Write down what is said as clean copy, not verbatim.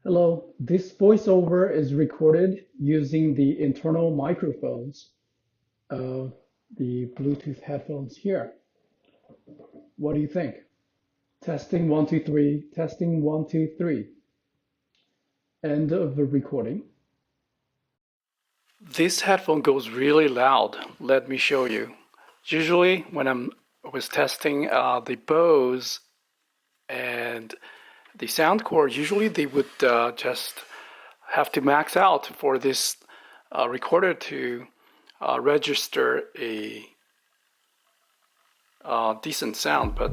Hello, this voiceover is recorded using the internal microphones of the Bluetooth headphones here. What do you think? Testing one, two, three, testing one, two, three. End of the recording. This headphone goes really loud. Let me show you. Usually when I was testing the Bose and the Soundcore, usually they would just have to max out for this recorder to register a decent sound, but